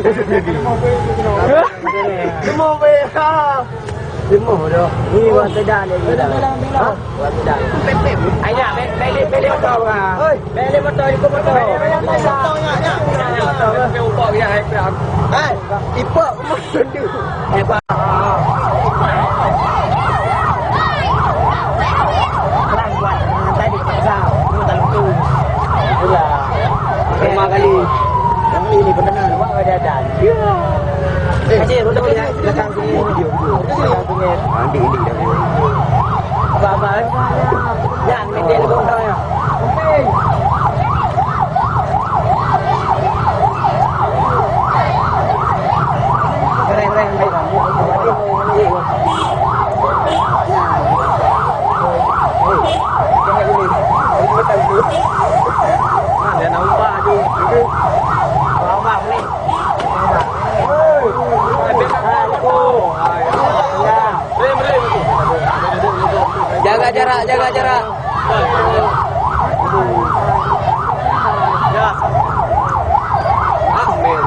Demo be. Demo dah. Ni buat dah ni. Bilang. Buat dah. Ayah, beli motor ah. Oi, beli motor ikut motor. Motornya. Beli upah dia hai. Hai, ipok motor tu. Hebat. Perang buat tadi pasal. Mu tak lupa. Itulah. 5 kali. Yang ini benar buat ada. Ya. Haji, betul ya. Belakang sini video. Belakang sini. Ini dah. Apa? Jangan media lu kau ya. Okey. Keren baik. Dia nampak tu. Bawa ni. Jaga jarak. Ya. Ambil.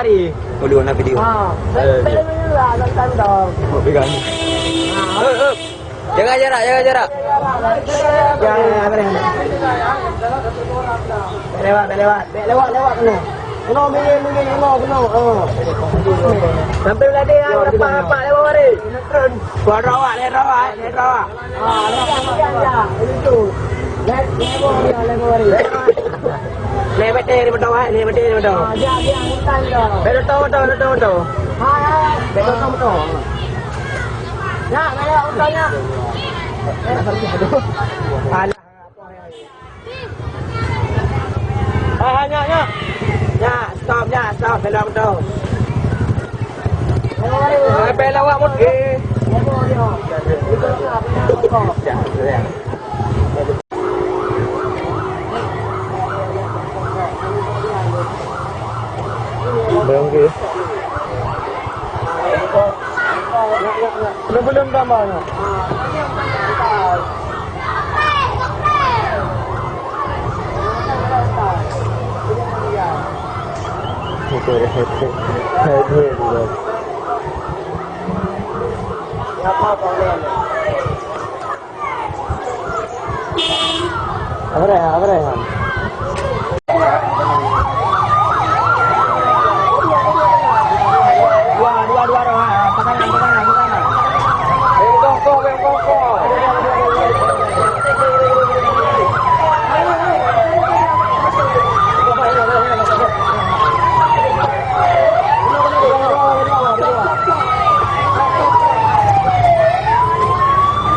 Hari. Boleh nak video. Lah nonton dong. Mau pegang. Jaga jarak. Jangan lewat kena. Kena sampai belade ya, apa lewat hari. Buat rawat. Itu. Lewat hari. Lewat dari betul. Dia hutan dah. Betul. Betul. Ya, lewat hutannya. Hanya. Ya, stop. Betul. Lewat mudi. Belum ke? Belum gambarnya. Apa dah? Dua pasangan. Bengkok.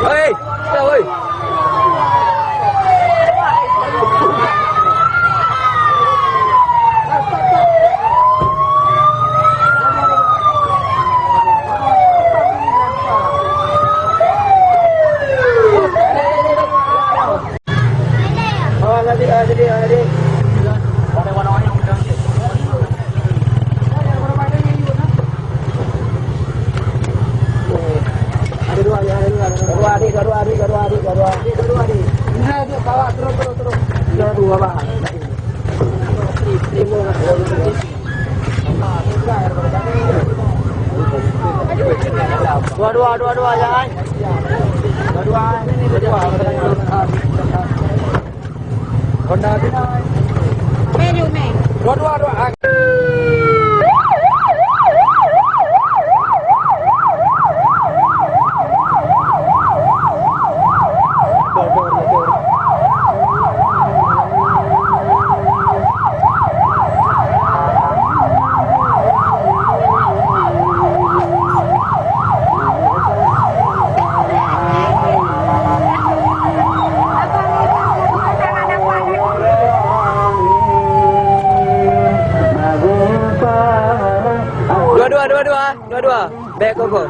Hei, Dua jangan. Dua. Honda kita. Menu. Dua. Baik koko.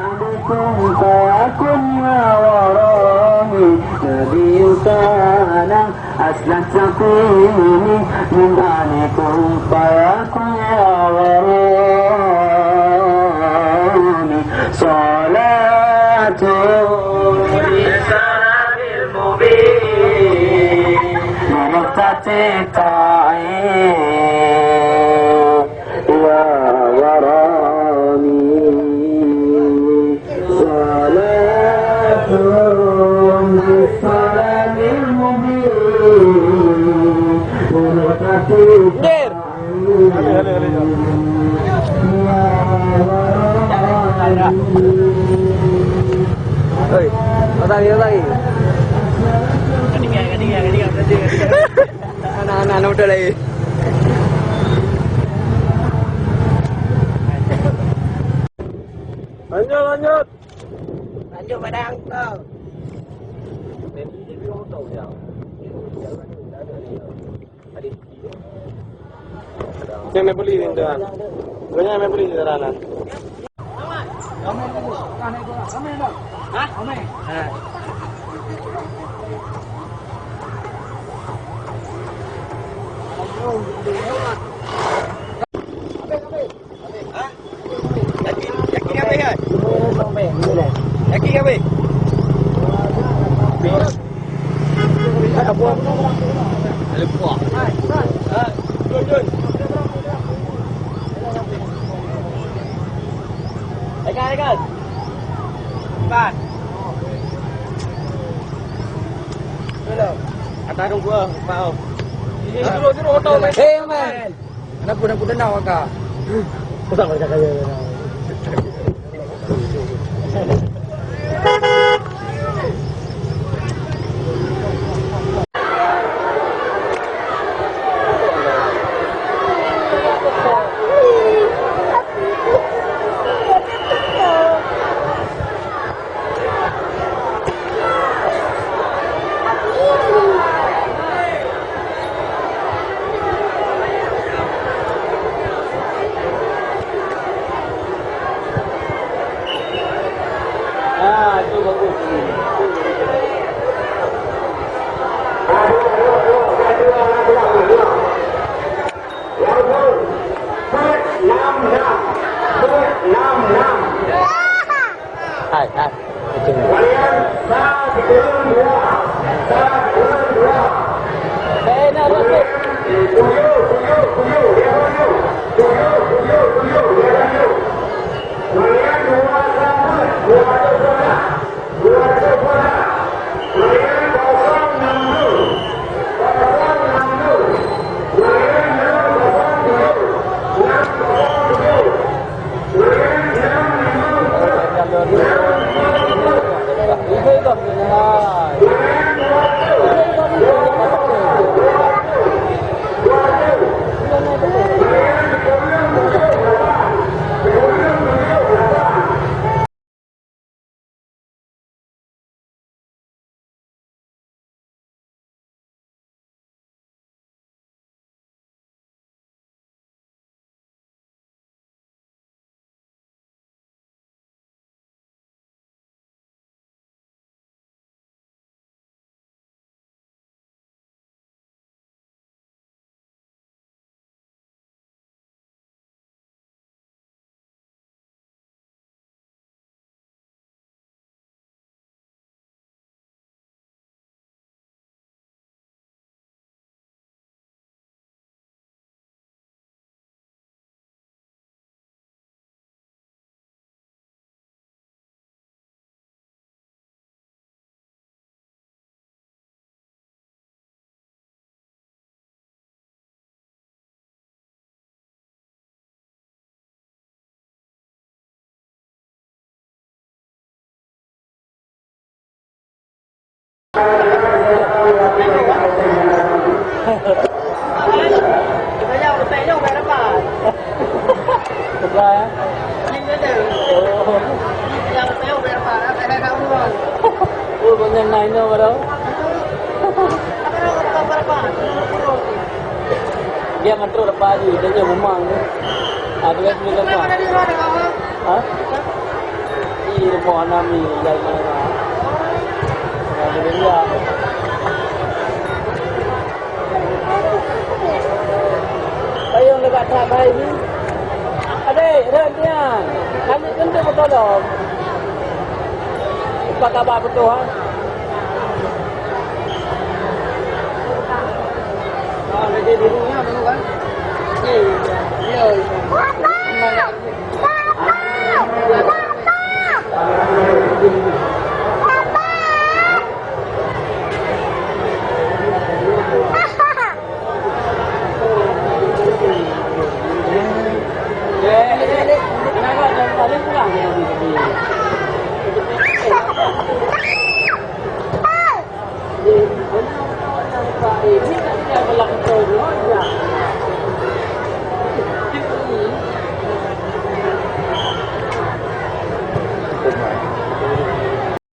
Der. Oi, lagi. Ketiga. Anak-anak udah lagi. Lanjut. Lanjut Padang. Saya mau beli ini dah. Banyak mau beli di sana. Hah? Yakin apa kan? Yakin apa? Apa? Lupa. Jun. Ikan. Ikan. Hello. Kata dong gua, Pak. Dulu hotel. Hei, man. Anak kuda nawa ka. Pusang ka kaya. Itu bagus. Hai. Yang lainnya apa? Dia matro dapat dia memang. Ada yang bilang apa? Hah? Mohon kami yang mana. Alhamdulillah. Payung dekat sahabat ini. Adik, Radian. Kami tentu bertolong. Apa kabar betul, ha? Jadi di rumah dulu kan? Iya. Iya.